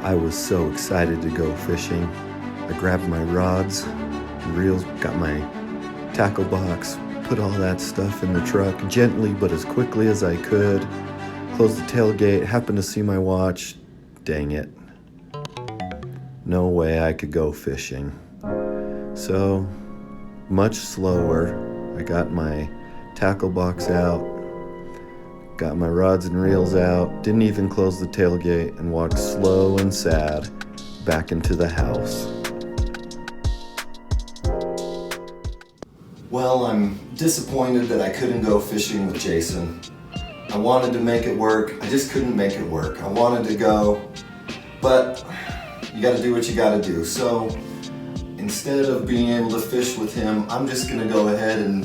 I was so excited to go fishing. I grabbed my rods and reels, got my tackle box, put all that stuff in the truck gently but as quickly as I could, closed the tailgate, happened to see my watch. Dang it. No way I could go fishing. So, much slower, I got my tackle box out, got my rods and reels out, didn't even close the tailgate, and walked slow and sad back into the house. Well, I'm disappointed that I couldn't go fishing with Jason. I wanted to make it work, I just couldn't make it work. I wanted to go, but you gotta do what you gotta do. So instead of being able to fish with him, I'm just gonna go ahead and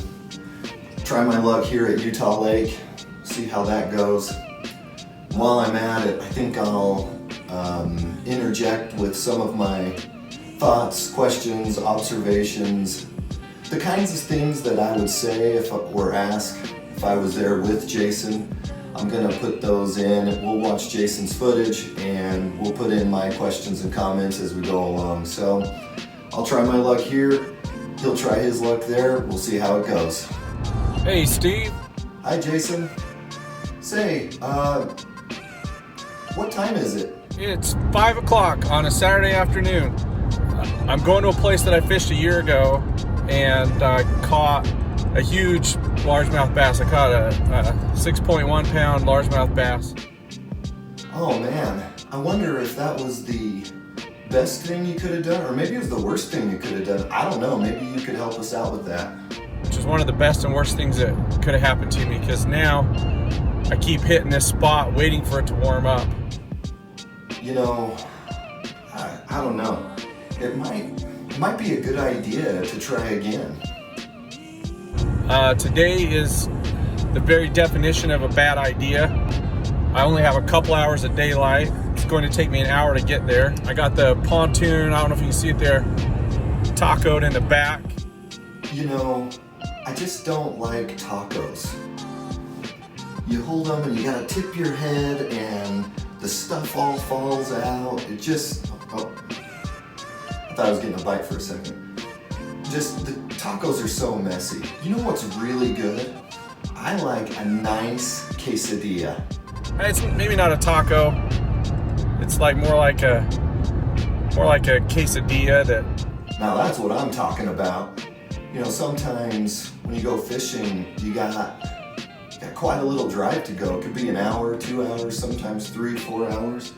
try my luck here at Utah Lake, see how that goes. While I'm at it, I think I'll interject with some of my thoughts, questions, observations, the kinds of things that I would say if I were asked if I was there with Jason. I'm gonna put those in. We'll watch Jason's footage and we'll put in my questions and comments as we go along. So I'll try my luck here. He'll try his luck there. We'll see how it goes. Hey, Steve. Hi, Jason. Say, what time is it? It's 5 o'clock on a Saturday afternoon. I'm going to a place that I fished a year ago and caught a huge largemouth bass. I caught a 6.1 pound largemouth bass. Oh man, I wonder if that was the best thing you could have done, or maybe it was the worst thing you could have done. I don't know, maybe you could help us out with that. Which is one of the best and worst things that could have happened to me, because now I keep hitting this spot waiting for it to warm up. You know, I don't know. It might be a good idea to try again. Today is the very definition of a bad idea. I only have a couple hours of daylight. It's going to take me an hour to get there. I got the pontoon, I don't know if you can see it there, tacoed in the back. You know, I just don't like tacos. You hold them and you gotta tip your head and the stuff all falls out. It just, oh, I thought I was getting a bite for a second. Just, the tacos are so messy. You know what's really good? I like a nice quesadilla. It's maybe not a taco. It's like more like a quesadilla that. Now that's what I'm talking about. You know, sometimes when you go fishing, you got quite a little drive to go. It could be an hour, 2 hours, sometimes 3, 4 hours.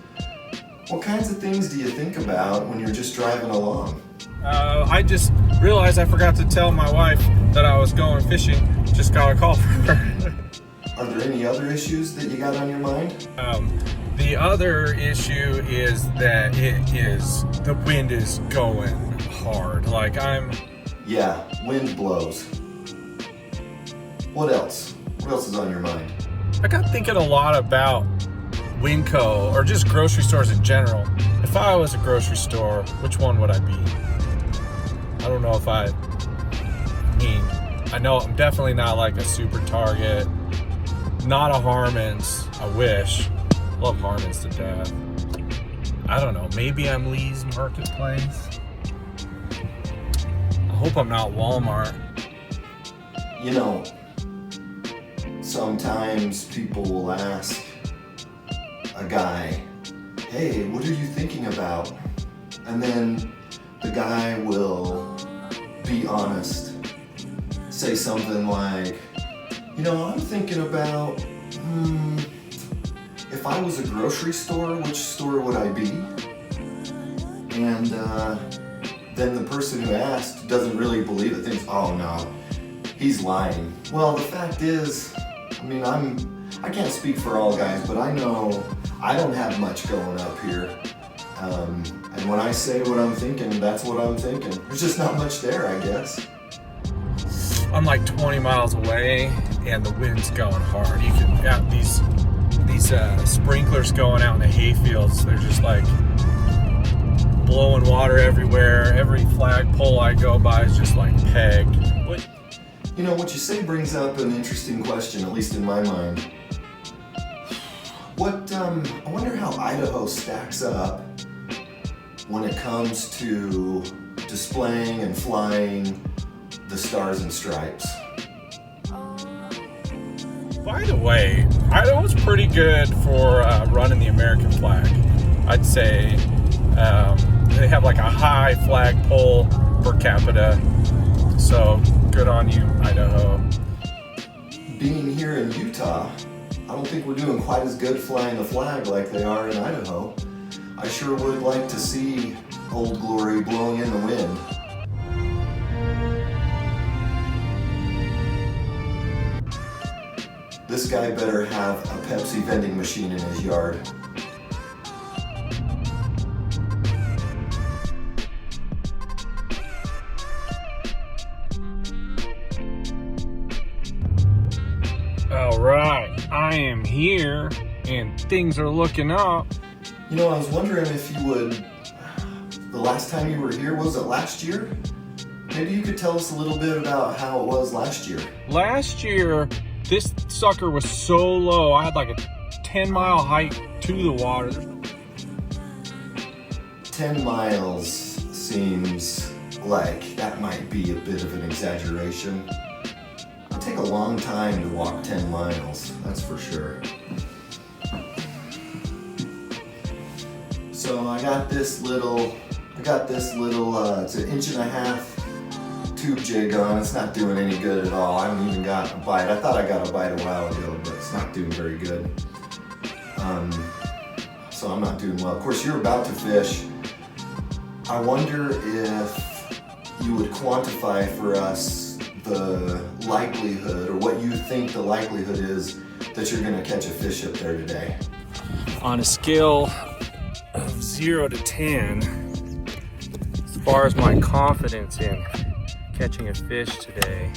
What kinds of things do you think about when you're just driving along? I just realized I forgot to tell my wife that I was going fishing. Just got a call from her. Are there any other issues that you got on your mind? The other issue is that the wind is going hard. Yeah, wind blows. What else? What else is on your mind? I got thinking a lot about Winco, or just grocery stores in general. If I was a grocery store, which one would I be? I don't know if I know I'm definitely not like a Super Target, not a Harmon's. I wish. Love Harmon's to death. I don't know, maybe I'm Lee's Marketplace. I hope I'm not Walmart. You know, sometimes people will ask a guy, hey, what are you thinking about? And then the guy will be honest, say something like, you know, I'm thinking about, if I was a grocery store, which store would I be? And then the person who asked doesn't really believe it, thinks, oh no, he's lying. Well, the fact is, I can't speak for all guys, but I know I don't have much going up here. And when I say what I'm thinking, that's what I'm thinking. There's just not much there, I guess. I'm like 20 miles away and the wind's going hard. You can have these sprinklers going out in the hay fields. They're just like blowing water everywhere. Every flagpole I go by is just like pegged. You know, what you say brings up an interesting question, at least in my mind. I wonder how Idaho stacks up when it comes to displaying and flying the stars and stripes. By the way, Idaho was pretty good for running the American flag. I'd say they have like a high flagpole per capita. So good on you, Idaho. Being here in Utah, I don't think we're doing quite as good flying the flag like they are in Idaho. I sure would like to see Old Glory blowing in the wind. This guy better have a Pepsi vending machine in his yard. All right, I am here and things are looking up. You know, I was wondering if you would, the last time you were here, was it last year? Maybe you could tell us a little bit about how it was last year. Last year, this sucker was so low. I had like a 10-mile hike to the water. 10 miles seems like that might be a bit of an exaggeration. It'd take a long time to walk 10 miles, that's for sure. So I got this little, it's an 1.5 inch tube jig on. It's not doing any good at all. I haven't even got a bite. I thought I got a bite a while ago, but it's not doing very good. So I'm not doing well. Of course, you're about to fish. I wonder if you would quantify for us the likelihood, or what you think the likelihood is that you're gonna catch a fish up there today. On a scale of 0 to 10, as far as my confidence in catching a fish today,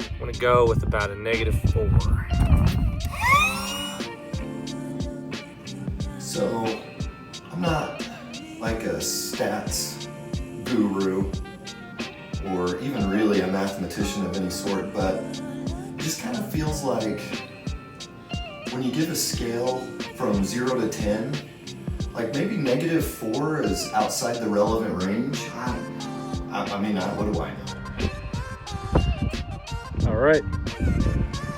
I'm gonna go with about a -4. So I'm not like a stats guru or even really a mathematician of any sort, but it just kind of feels like when you give a scale from 0 to 10, like maybe -4 is outside the relevant range. I mean, what do I know? All right,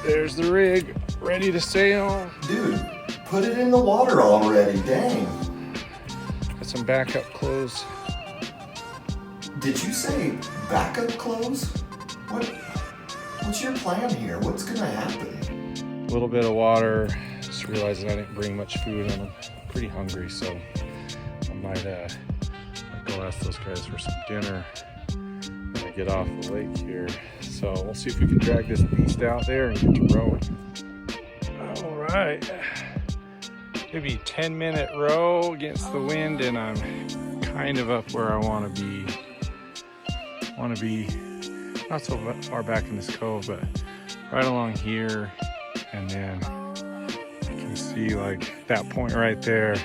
there's the rig, ready to sail. Dude, put it in the water already, dang. Got some backup clothes. Did you say backup clothes? What's your plan here? What's gonna happen? A little bit of water. Just realizing I didn't bring much food and I'm pretty hungry, so I might go ask those guys for some dinner when I get off the lake here. So we'll see if we can drag this beast out there and get to rowing. All right, maybe 10-minute row against the wind, and I'm kind of up where I want to be. Not so far back in this cove, but right along here, and then you can see like that point right there.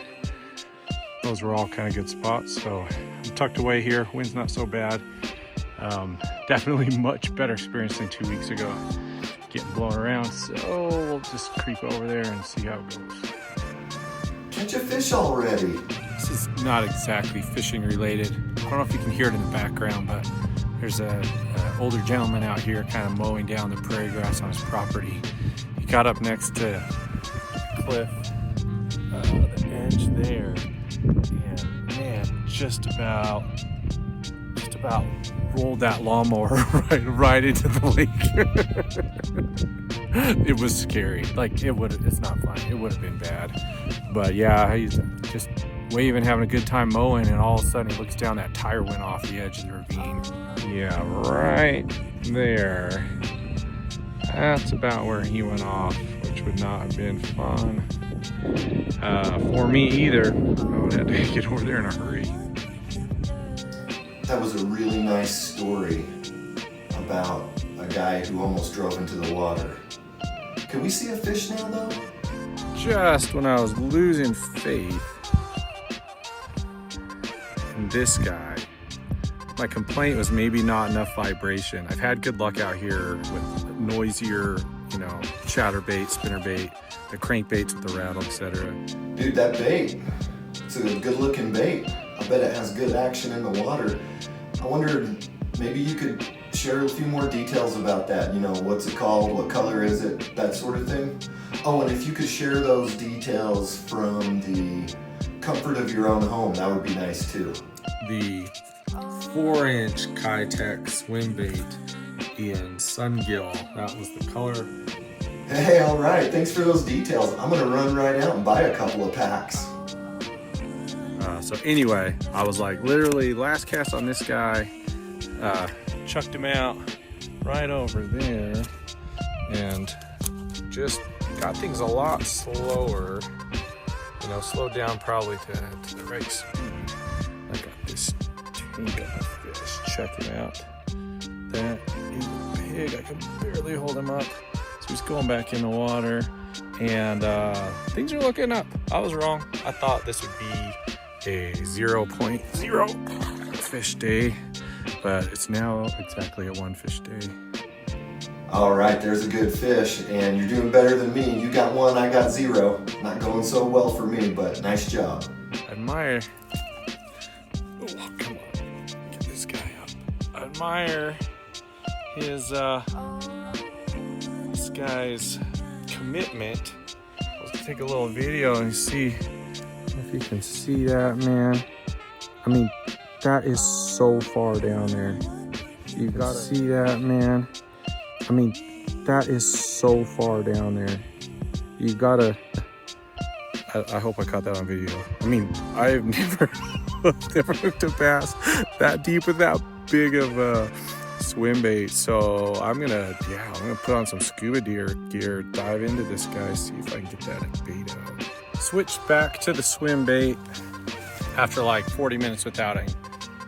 Those were all kind of good spots. So I'm tucked away here. Wind's not so bad. Definitely much better experience than 2 weeks ago getting blown around. So we'll just creep over there and see how it goes. Catch a fish already. This is not exactly fishing related. I don't know if you can hear it in the background, but there's a older gentleman out here kind of mowing down the prairie grass on his property. He got up next to the cliff, the edge there, and man, just about rolled that lawnmower right into the lake. It was scary. Like it's not fun. It would have been bad. But yeah, he's just waving, having a good time mowing, and all of a sudden he looks down, that tire went off the edge of the ravine. Yeah, right there. That's about where he went off, which would not have been fun for me either. I would have to get over there in a hurry. That was a really nice story about a guy who almost drove into the water. Can we see a fish now, though? Just when I was losing faith in this guy, my complaint was maybe not enough vibration. I've had good luck out here with noisier, chatterbait, spinnerbait, the crankbaits with the rattle, etc. Dude, that bait, it's a good looking bait. bet it has good action in the water. I wondered, maybe you could share a few more details about that. You know, what's it called, what color is it, that sort of thing. Oh, and if you could share those details from the comfort of your own home, that would be nice too. The 4-inch Kitech swim bait in Sungill, that was the color. Hey, all right, thanks for those details. I'm gonna run right out and buy a couple of packs. So anyway, I was like, literally last cast on this guy, chucked him out right over there, and just got things a lot slower. You know, slowed down probably to the right speed. I got this tuna fish. Check him out. That is big. I can barely hold him up. So he's going back in the water, and things are looking up. I was wrong. I thought this would be a 0.0 fish day, but it's now exactly a 1 fish day. All right, there's a good fish, and you're doing better than me. You got 1, I got 0. Not going so well for me, but nice job. Admire. Oh, come on. Get this guy up. Admire his, this guy's commitment. Let's take a little video and see if you can see that, man. I mean, that is so far down there. You gotta see that, man. I mean, that is so far down there. You gotta, I hope I caught that on video. I mean, I've never hooked a bass that deep with that big of a swim bait. So I'm gonna put on some scuba gear, dive into this guy, see if I can get that bait out. Switch back to the swim bait after like 40 minutes without it.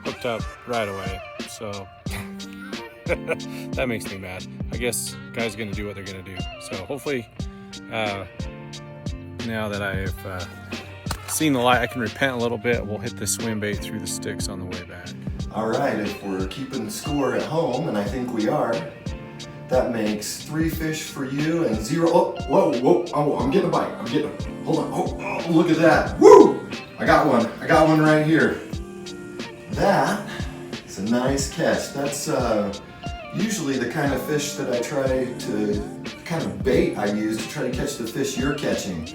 Hooked up right away. So that makes me mad. I guess guys are gonna do what they're gonna do. So hopefully, now that I've seen the light, I can repent a little bit. We'll hit the swim bait through the sticks on the way back. All right, if we're keeping score at home, and I think we are, that makes 3 fish for you and 0. Oh, whoa! Oh, I'm getting a bite. Hold on. Oh, look at that! Woo! I got one right here. That is a nice catch. That's usually the kind of fish that I try to, kind of bait I use to try to catch the fish you're catching.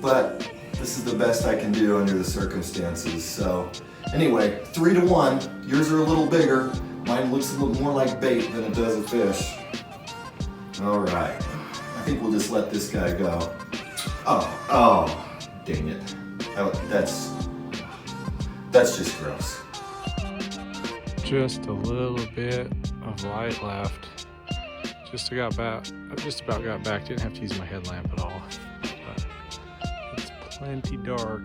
But this is the best I can do under the circumstances. So anyway, 3-1. Yours are a little bigger. Mine looks a little more like bait than it does a fish. All right, I think we'll just let this guy go. Oh, dang it. That's just gross. Just a little bit of light left. Just about got back. Didn't have to use my headlamp at all. But it's plenty dark.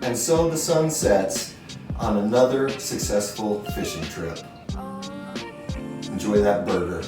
And so the sun sets on another successful fishing trip. Enjoy that burger.